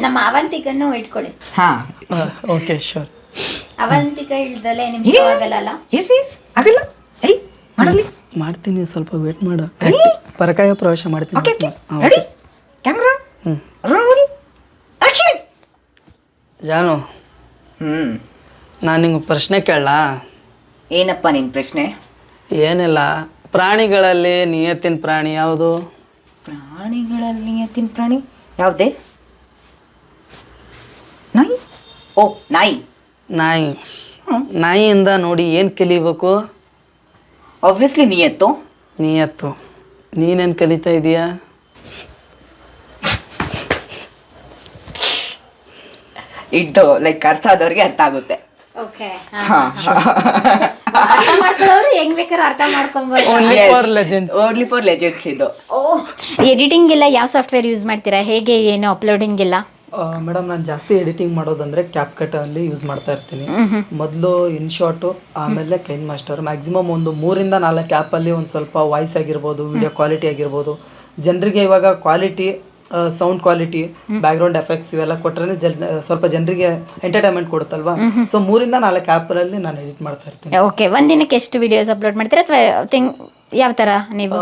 ನಮ್ಮ ಅವಂತಿಕನ್ನು ಇಟ್ಕೊಳ್ಳಿ. ಹಾ ಓಕೆ ಶೋರ್. ಅವಂತಿಕ ಇಳ್ದಲೆ ನಿಮ್ಗೆ ಆಗಲ್ಲ. ಎಸ್ ಆಗಲ್ಲ. ಏಯ್ ಮಾಡಲಿ ಮಾಡ್ತೀನಿ, ಸ್ವಲ್ಪ ವೇಟ್ ಮಾಡು. ಪರಕಾಯ ಪ್ರವೇಶ ಮಾಡ್ತೀನಿ. Okay okay ready camera roll action. ಜಾನು, ನಾನು ನಿಂಗೆ ಪ್ರಶ್ನೆ ಕೇಳಲಾ? ಏನಪ್ಪ ನಿನ್ನ ಪ್ರಶ್ನೆ? ಏನಿಲ್ಲ, ಪ್ರಾಣಿಗಳಲ್ಲಿ ನಿಯತ್ತಿನ ಪ್ರಾಣಿ ಯಾವುದು? ಪ್ರಾಣಿಗಳಲ್ಲಿ ನಿಯತ್ತಿನ ಪ್ರಾಣಿ ಯಾವುದೇ? ನಾಯಿ. ಓ ನಾಯಿ. ನಾಯಿ. ನಾಯಿಯಿಂದ ನೋಡಿ ಏನು ಕಲಿಬೇಕು? ಆಬ್ವಿಯಸ್ಲಿ ನಿಯತ್ತು. ನಿಯತ್ತು. ನೀನೇನು ಕಲಿತಾ ಇದೀಯಾ? ಇಟ್ಟು ಲೈಕ್ ಅರ್ಥ ಆದವ್ರಿಗೆ ಅರ್ಥ ಆಗುತ್ತೆ. ಓಕೆ, ಅರ್ಥ ಮಾಡ್ಕೊಳ್ಳೋರು ಹೆಂಗ್ ಬೇಕಾದ್ರೂ ಅರ್ಥ ಮಾಡ್ಕೊಬೋದು. ಓನ್ಲಿ ಫಾರ್ ಲೆಜೆಂಡ್ಸ್ ಇದು. ಓ, ಎಡಿಟಿಂಗ್ ಎಲ್ಲ ಯಾವ ಸಾಫ್ಟ್ವೇರ್ ಯೂಸ್ ಮಾಡ್ತೀರಾ? ಹೇಗೆ, ಏನು ಅಪ್ಲೋಡಿಂಗ್ ಇಲ್ಲ? ಮೇಡಮ್, ನಾನು ಜಾಸ್ತಿ ಎಡಿಟಿಂಗ್ ಮಾಡೋದಂದ್ರೆ ಕ್ಯಾಪ್ಕಟ್ ಅಲ್ಲಿ ಯೂಸ್ ಮಾಡ್ತಾ ಇರ್ತೀನಿ. ಮೊದಲು ಇನ್ಶಾಟು, ಆಮೇಲೆ ಕೈನ್ ಮಾಸ್ಟರ್. ಮ್ಯಾಕ್ಸಿಮಮ್ ಒಂದು 3 ಇಂದ 4 ಆ್ಯಪಲ್ಲಿ ಒಂದು ಸ್ವಲ್ಪ ವಾಯ್ಸ್ ಆಗಿರ್ಬೋದು, ವಿಡಿಯೋ ಕ್ವಾಲಿಟಿ ಆಗಿರ್ಬೋದು. ಜನರಿಗೆ ಇವಾಗ quality, sound quality, background effects ಇವೆಲ್ಲ ಕೊಟ್ಟರೆ ಸ್ವಲ್ಪ ಜನರಿಗೆ ಎಂಟರ್ಟೈನ್ಮೆಂಟ್ ಕೊಡುತ್ತಲ್ವಾ. ಸೊ 3 ಇಂದ 4 ಆ್ಯಪಲ್ಲಿ ನಾನು ಎಡಿಟ್ ಮಾಡ್ತಾ ಇರ್ತೀನಿ. ಓಕೆ, ಒಂದಿನಕ್ಕೆ ಎಷ್ಟು ವಿಡಿಯೋಸ್ ಅಪ್ಲೋಡ್ ಮಾಡ್ತೀರಾ ಅಥವಾ ಯಾವ ಥರ ನೀವು?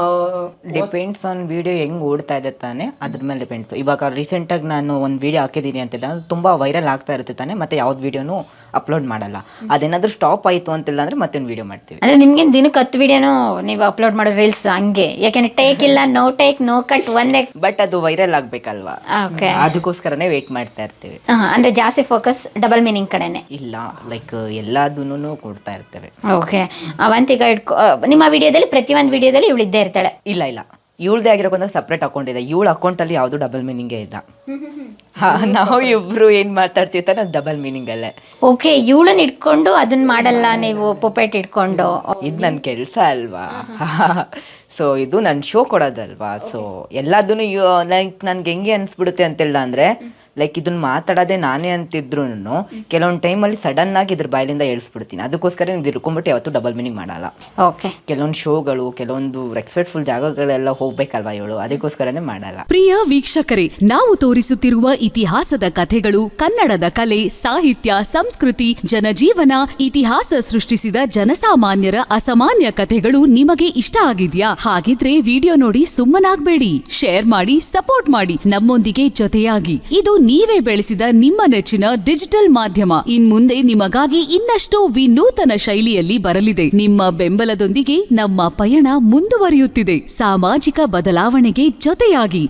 ಡಿಪೆಂಡ್ಸ್ ಆನ್ ವಿಡಿಯೋ ಹೆಂಗೆ ಓಡ್ತಾ ಇದೆ ತಾನೆ, ಅದ್ರ ಮೇಲೆ ಡಿಪೆಂಡ್ಸ್. ಇವಾಗ ರೀಸೆಂಟಾಗಿ ನಾನು ಒಂದು ವಿಡಿಯೋ ಹಾಕಿದ್ದೀನಿ ಅಂತಿಲ್ಲ, ಅದು ತುಂಬ ವೈರಲ್ ಆಗ್ತಾ ಇರುತ್ತೆ ತಾನೆ, ಮತ್ತೆ ಯಾವ್ದು ವಿಡಿಯೋನು ಅಪ್ಲೋಡ್ ಮಾಡಲ್ಲ. ಅದೇನಾದರೂ ಸ್ಟಾಪ್ ಆಯಿತು ಅಂತಿಲ್ಲ ಅಂದರೆ ಮತ್ತೆ ಒಂದು ವಿಡಿಯೋ ಮಾಡ್ತೀವಿ. ಅಂದರೆ ನಿಮ್ಗೆ ದಿನಕ್ಕೆ 10 ವಿಡಿಯೋನು ನೀವು ಅಪ್ಲೋಡ್ ಮಾಡೋ ರೀಲ್ಸ್ ಹಂಗೆ? ಯಾಕೆಂದ್ರೆ ಟೇಕ್ ಇಲ್ಲ, ನೋ ಟೇಕ್, ನೋ ಕಟ್, ಒಂದೇ. ಬಟ್ ಅದು ವೈರಲ್ ಆಗಬೇಕಲ್ವಾ, ಓಕೆ, ಅದಕ್ಕೋಸ್ಕರನೇ ವೇಟ್ ಮಾಡ್ತಾ ಇರ್ತೀವಿ. ಅಂದರೆ ಜಾಸ್ತಿ ಫೋಕಸ್ ಡಬಲ್ ಮೀನಿಂಗ್ ಕಡೆನೆ ಇಲ್ಲ, ಲೈಕ್ ಎಲ್ಲದನ್ನೂ ಕೊಡ್ತಾ ಇರ್ತೇವೆ. ಓಕೆ, ಅವಂತಿಕ ನಿಮ್ಮ ವಿಡಿಯೋದಲ್ಲಿ ಪ್ರತಿ ಒಂದು ವಿಡಿಯೋದಲ್ಲಿ ಇವಳು ಇದ್ದೇ ಇರ್ತಾಳೆ? ಇಲ್ಲ ಇಲ್ಲ, ಇವಳದೇ ಆಗಿರೋಕೊಂಡ ಸಪ್ರೇಟ್ ಅಕೌಂಟ್ ಇದೆ. ಇವಳ ಅಕೌಂಟಲ್ಲಿ ಯಾವುದು ಡಬಲ್ ಮೀನಿಂಗೇ ಇಲ್ಲ. ನಾವು ಇಬ್ರು ಏನು ಮಾತಾಡ್ತೀವಿ ತಾನೆ, ಅದು ಡಬಲ್ ಮೀನಿಂಗ್ ಅಲ್ಲೇ. ಓಕೆ, ಇವಳನ್ನ ಇಟ್ಕೊಂಡು ಅದನ್ನ ಮಾಡಲ್ಲ ನೀವು, ಪೊಪೆಟ್ ಇಟ್ಕೊಂಡು? ಇದು ನನ್ನ ಕೆಲಸ ಅಲ್ವಾ. ಸೊ ಇದು ನನ್ನ ಶೋ ಕೊಡೋದಲ್ವಾ. ಸೊ ಎಲ್ಲದನ್ನು ಲೈಕ್ ನನ್ಗೆ ಹೆಂಗೆ ಅನಿಸ್ಬಿಡುತ್ತೆ ಅಂತಿಲ್ಲ ಅಂದರೆ, ಲೈಕ್ ಇದನ್ನ ಮಾತಾಡೋದೇ ನಾನೇ ಅಂತಿದ್ರು ಕೆಲವೊಂದು ಟೈಮಲ್ಲಿ ಸಡನ್ ಆಗಿ ಇದ್ರ ಬಾಯಿಲಿಂದ ಹೇಳ್ಸ್ಬಿಡ್ತೀನಿ. ಅದಕ್ಕೋಸ್ಕರ ಇದು ಇಟ್ಕೊಂಡ್ಬಿಟ್ಟು ಯಾವತ್ತೂ ಡಬಲ್ ಮೀನಿಂಗ್ ಮಾಡಲ್ಲ. ಓಕೆ, ಕೆಲವೊಂದು ಶೋಗಳು, ಕೆಲವೊಂದು ರೆಸ್ಪೆಕ್ಟ್ಫುಲ್ ಜಾಗಗಳೆಲ್ಲ ಹೋಗ್ಬೇಕಲ್ವಾ ಇವಳು, ಅದಕ್ಕೋಸ್ಕರನೇ ಮಾಡಲ್ಲ. ಪ್ರಿಯ ವೀಕ್ಷಕರೇ, ನಾವು ತೋರಿಸುತ್ತಿರುವ ಇತಿಹಾಸದ ಕಥೆಗಳು ಕನ್ನಡದ ಕಲೆ, ಸಾಹಿತ್ಯ, ಸಂಸ್ಕೃತಿ, ಜನಜೀವನ, ಇತಿಹಾಸ ಸೃಷ್ಟಿಸಿದ ಜನಸಾಮಾನ್ಯರ ಅಸಾಮಾನ್ಯ ಕಥೆಗಳು ನಿಮಗೆ ಇಷ್ಟ ಆಗಿದ್ಯಾ? ಹಾಗಿದ್ರೆ ವಿಡಿಯೋ ನೋಡಿ ಸುಮ್ಮನಾಗ್ಬೇಡಿ, ಶೇರ್ ಮಾಡಿ, ಸಪೋರ್ಟ್ ಮಾಡಿ, ನಮ್ಮೊಂದಿಗೆ ಜೊತೆಯಾಗಿ. ಇದು ನೀವೇ ಬೆಳೆಸಿದ ನಿಮ್ಮ ನೆಚ್ಚಿನ ಡಿಜಿಟಲ್ ಮಾಧ್ಯಮ. ಇನ್ಮುಂದೆ ನಿಮಗಾಗಿ ಇನ್ನಷ್ಟು ವಿನೂತನ ಶೈಲಿಯಲ್ಲಿ ಬರಲಿದೆ. ನಿಮ್ಮ ಬೆಂಬಲದೊಂದಿಗೆ ನಮ್ಮ ಪಯಣ ಮುಂದುವರಿಯುತ್ತಿದೆ. ಸಾಮಾಜಿಕ ಬದಲಾವಣೆಗೆ ಜೊತೆಯಾಗಿ